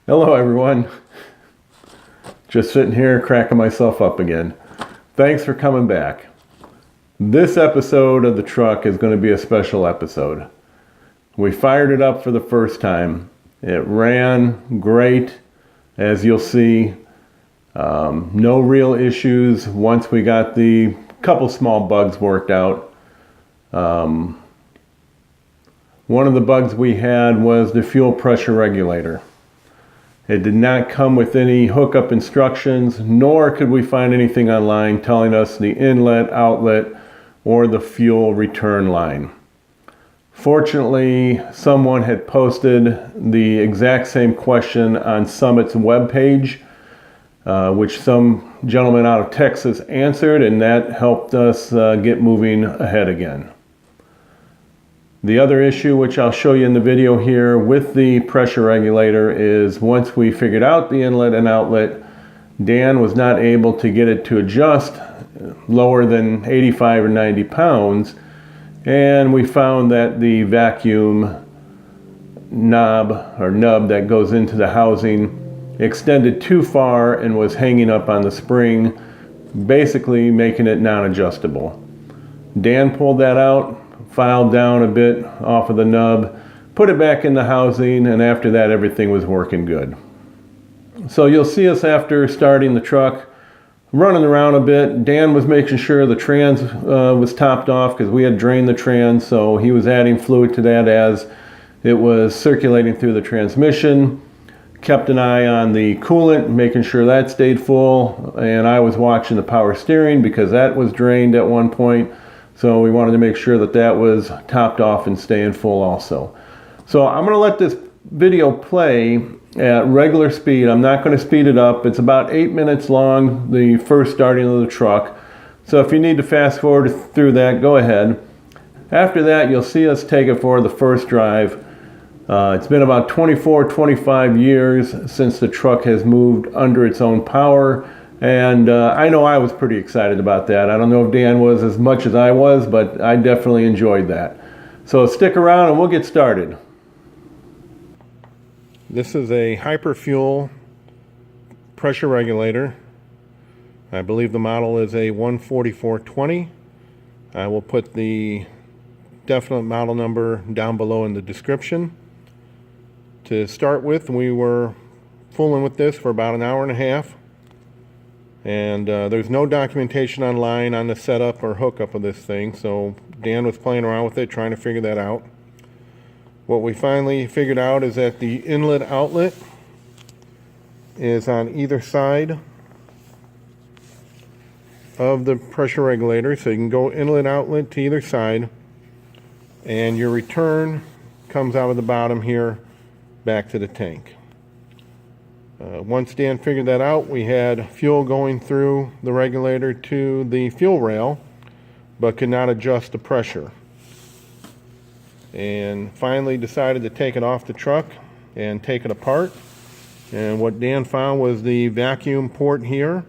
Hello everyone. Just sitting here cracking myself up again. Thanks for coming back. This episode of the truck is going to be a special episode. We fired it up for the first time. It ran great, as you'll see. No real issues once we got the couple small bugs worked out. One of the bugs we had was the fuel pressure regulator. It did not come with any hookup instructions, nor could we find anything online telling us the inlet, outlet, or the fuel return line. Fortunately, someone had posted the exact same question on Summit's webpage, which some gentleman out of Texas answered, and that helped us get moving ahead again. The other issue, which I'll show you in the video here with the pressure regulator, is once we figured out the inlet and outlet, Dan was not able to get it to adjust lower than 85 or 90 pounds, and we found that the vacuum nub that goes into the housing extended too far and was hanging up on the spring, basically making it non-adjustable. Dan pulled that out, filed down a bit off of the nub, put it back in the housing, and after that everything was working good. So you'll see us after starting the truck running around a bit. Dan was making sure the trans was topped off because we had drained the trans, so he was adding fluid to that as it was circulating through the transmission. Kept an eye on the coolant, making sure that stayed full, and I was watching the power steering because that was drained at one point. So we wanted to make sure that that was topped off and staying full also. So I'm going to let this video play at regular speed. I'm not going to speed it up. It's about 8 minutes long, the first starting of the truck. So if you need to fast forward through that, go ahead. After that, you'll see us take it for the first drive. It's been about 25 years since the truck has moved under its own power. And I know I was pretty excited about that. I don't know if Dan was as much as I was, but I definitely enjoyed that. So stick around and we'll get started. This is a Hyperfuel pressure regulator. I believe the model is a 14420. I will put the definite model number down below in the description. To start with, we were fooling with this for about an hour and a half. And there's no documentation online on the setup or hookup of this thing, so Dan was playing around with it, trying to figure that out. What we finally figured out is that the inlet outlet is on either side of the pressure regulator, so you can go inlet outlet to either side, and your return comes out of the bottom here back to the tank. Once Dan figured that out, we had fuel going through the regulator to the fuel rail, but could not adjust the pressure. And finally decided to take it off the truck and take it apart. And what Dan found was the vacuum port here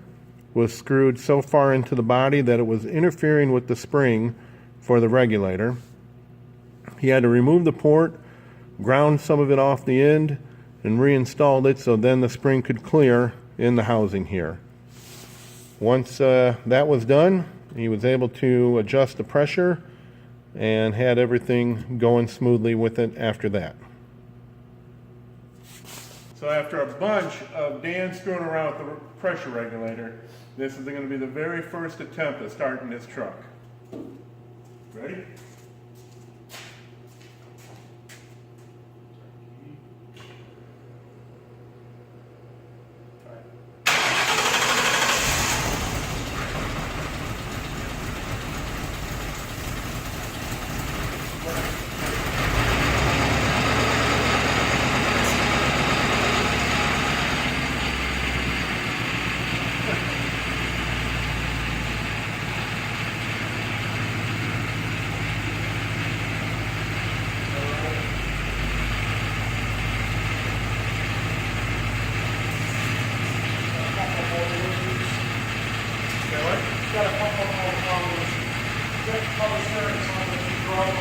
was screwed so far into the body that it was interfering with the spring for the regulator. He had to remove the port, ground some of it off the end, and reinstalled it so then the spring could clear in the housing here. Once that was done, he was able to adjust the pressure and had everything going smoothly with it after that. So after a bunch of Dan screwing around with the pressure regulator, this is going to be the very first attempt at starting this truck. Ready? Got a couple more problems. Get color shirts on the control.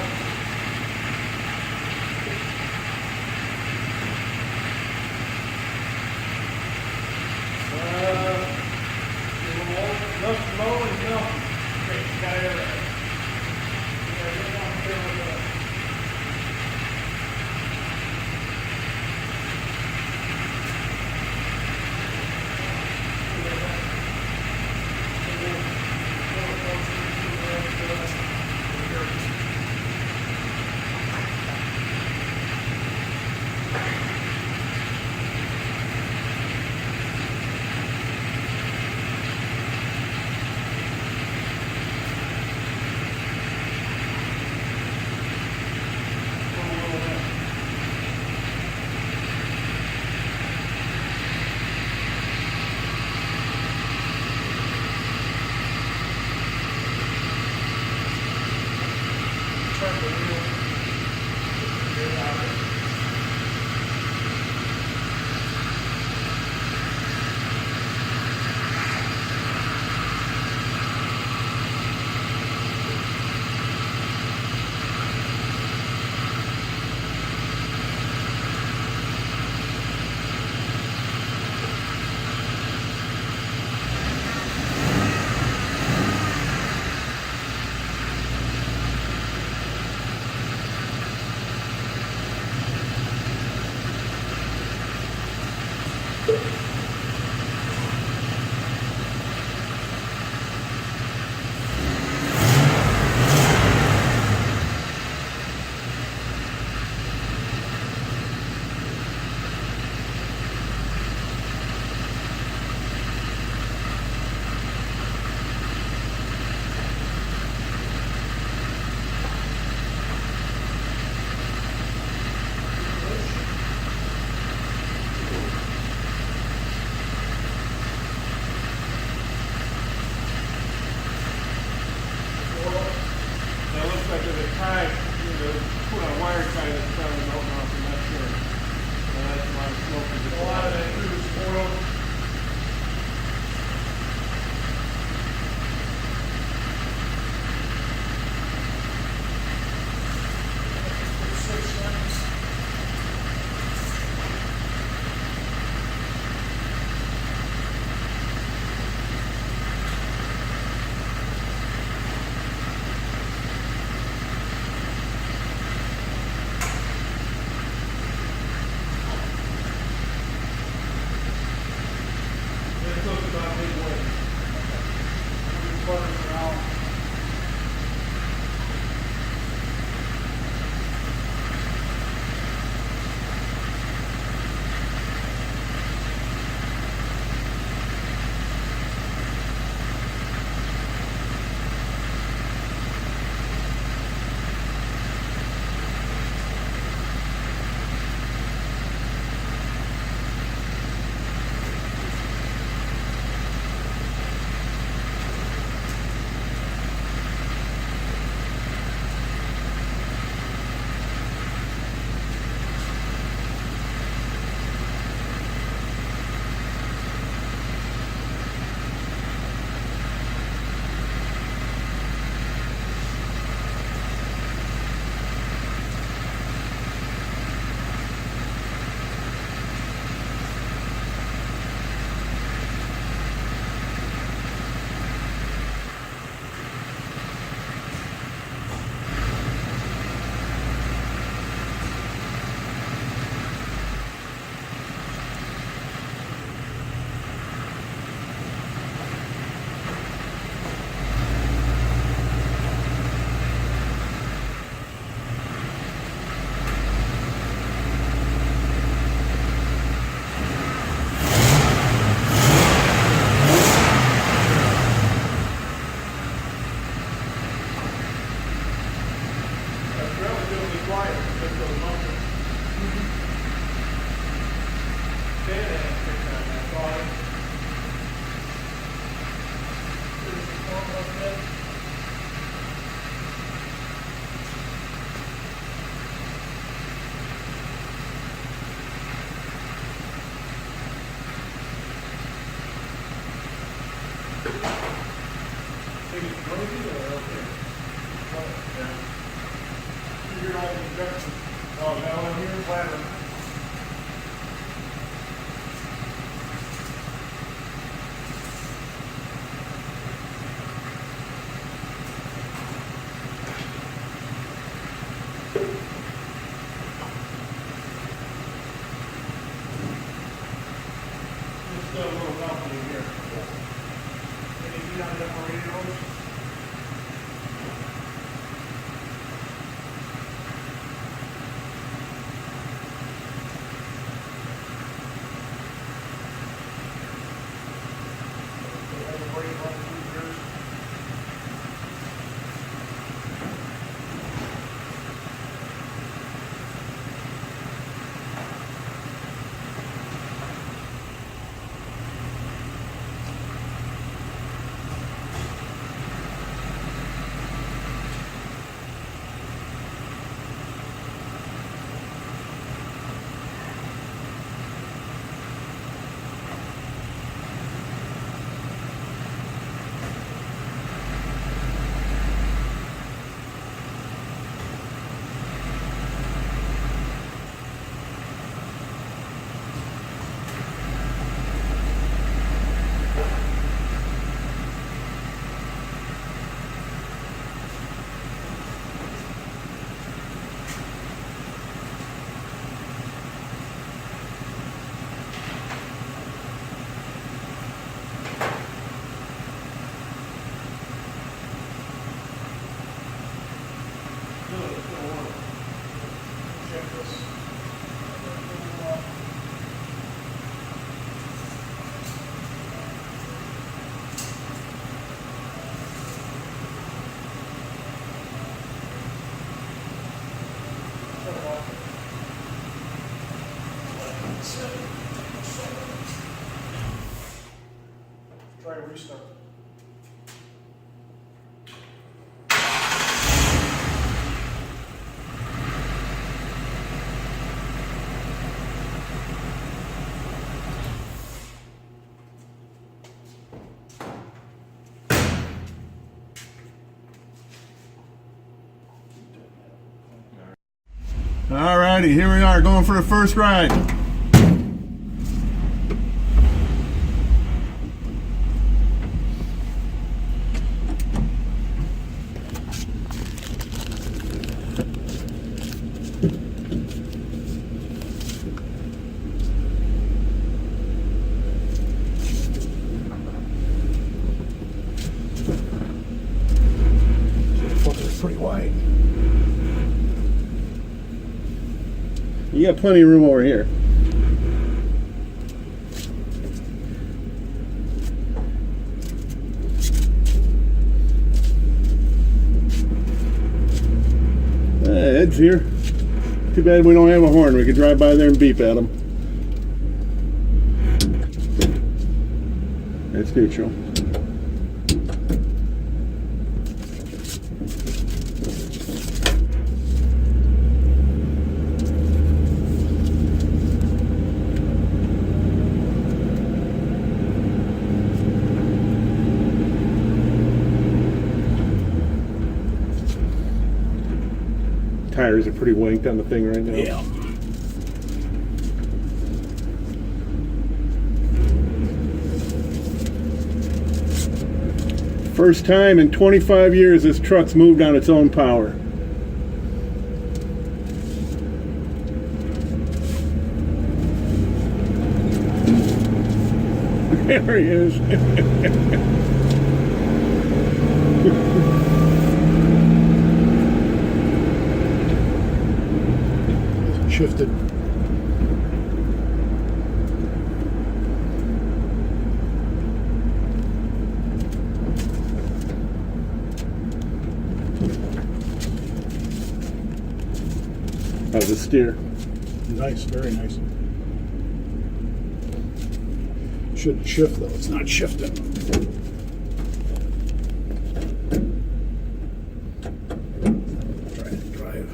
sputters around. Oh, that one here, flatter. Just a little balcony here. Any heat on the radiators? Try a restart. All righty, here we are going for the first ride. right. You got plenty of room over here. Ed's here. Too bad we don't have a horn. We could drive by there and beep at him. It's neutral. Tires are pretty wanked on the thing right now. Yeah. First time in 25 years this truck's moved on its own power. There he is. Shifted. How's the steer? Nice, very nice. Shouldn't shift though, it's not shifting. Try to drive.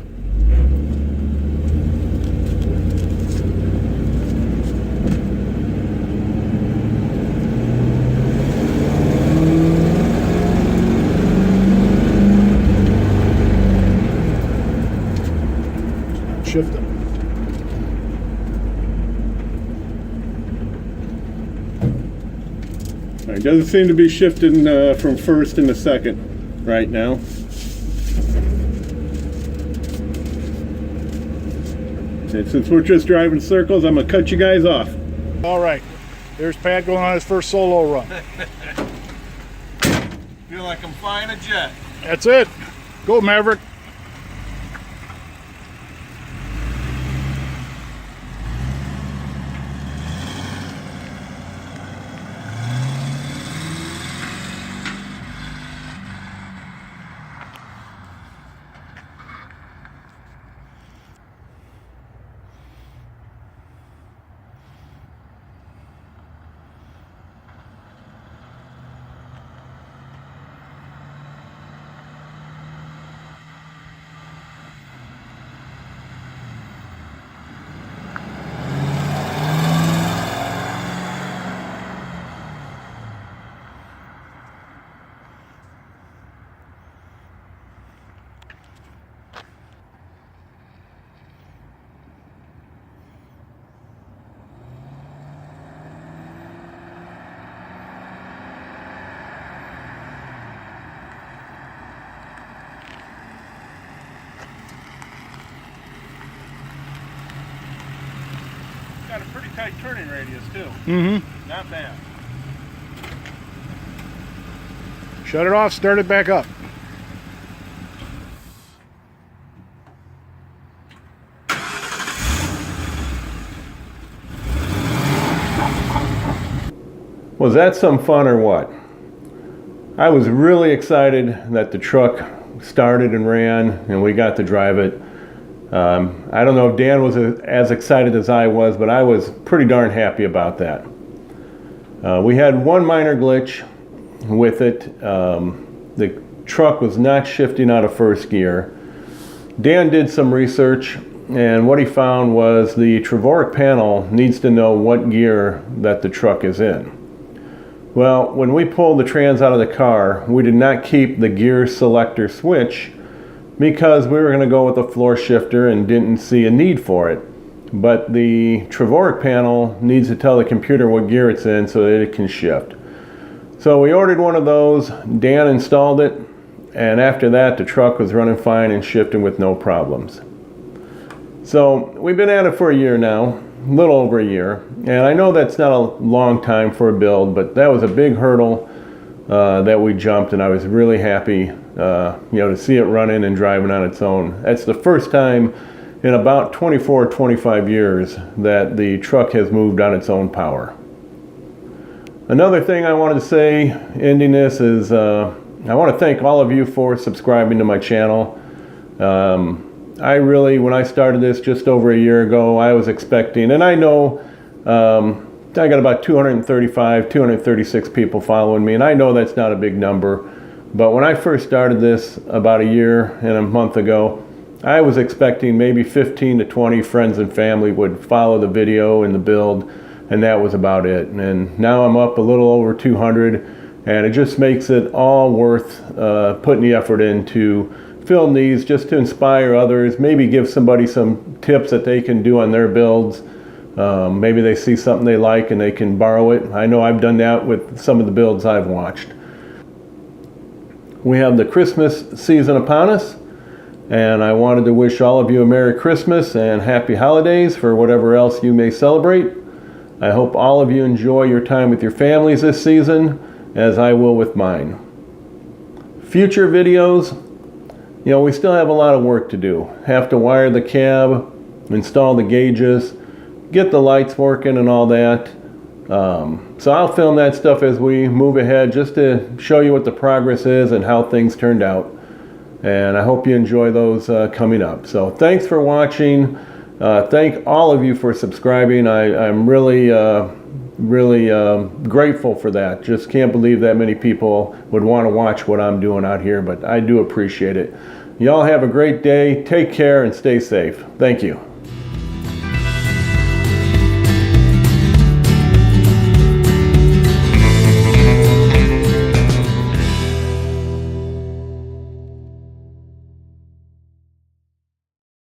Shifting. All right, doesn't seem to be shifting from first into second right now. And since we're just driving circles, I'm gonna cut you guys off. All right, there's Pat going on his first solo run. Feel like I'm flying a jet. That's it. Go Maverick. Got a pretty tight turning radius too. Mm-hmm. Not bad. Shut it off, start it back up. Was that some fun or what? I was really excited that the truck started and ran and we got to drive it. I don't know if Dan was as excited as I was, but I was pretty darn happy about that. We had one minor glitch with it. The truck was not shifting out of first gear. Dan did some research, and what he found was the Trevoric panel needs to know what gear that the truck is in. Well, when we pulled the trans out of the car, we did not keep the gear selector switch because we were going to go with a floor shifter and didn't see a need for it. But the Trevoric panel needs to tell the computer what gear it's in so that it can shift. So we ordered one of those, Dan installed it, and after that the truck was running fine and shifting with no problems. So we've been at it for a year now, a little over a year, and I know that's not a long time for a build, but that was a big hurdle that we jumped, and I was really happy, to see it running and driving on its own. That's the first time in about 24, 25 years that the truck has moved on its own power. Another thing I wanted to say, ending this, is I want to thank all of you for subscribing to my channel. I really, when I started this just over a year ago, I was expecting, and I know I got about 235, 236 people following me, and I know that's not a big number, but when I first started this about a year and a month ago, I was expecting maybe 15 to 20 friends and family would follow the video and the build, and that was about it. And now I'm up a little over 200, and it just makes it all worth putting the effort in to film these, just to inspire others, maybe give somebody some tips that they can do on their builds. Maybe they see something they like and they can borrow it. I know I've done that with some of the builds I've watched. We have the Christmas season upon us, and I wanted to wish all of you a Merry Christmas and Happy Holidays for whatever else you may celebrate. I hope all of you enjoy your time with your families this season, as I will with mine. Future videos, we still have a lot of work to do. Have to wire the cab, install the gauges, get the lights working and all that. So I'll film that stuff as we move ahead, just to show you what the progress is and how things turned out. And I hope you enjoy those coming up. So thanks for watching. Thank all of you for subscribing. I'm really grateful for that. Just can't believe that many people would want to watch what I'm doing out here, but I do appreciate it. Y'all have a great day. Take care and stay safe. Thank you.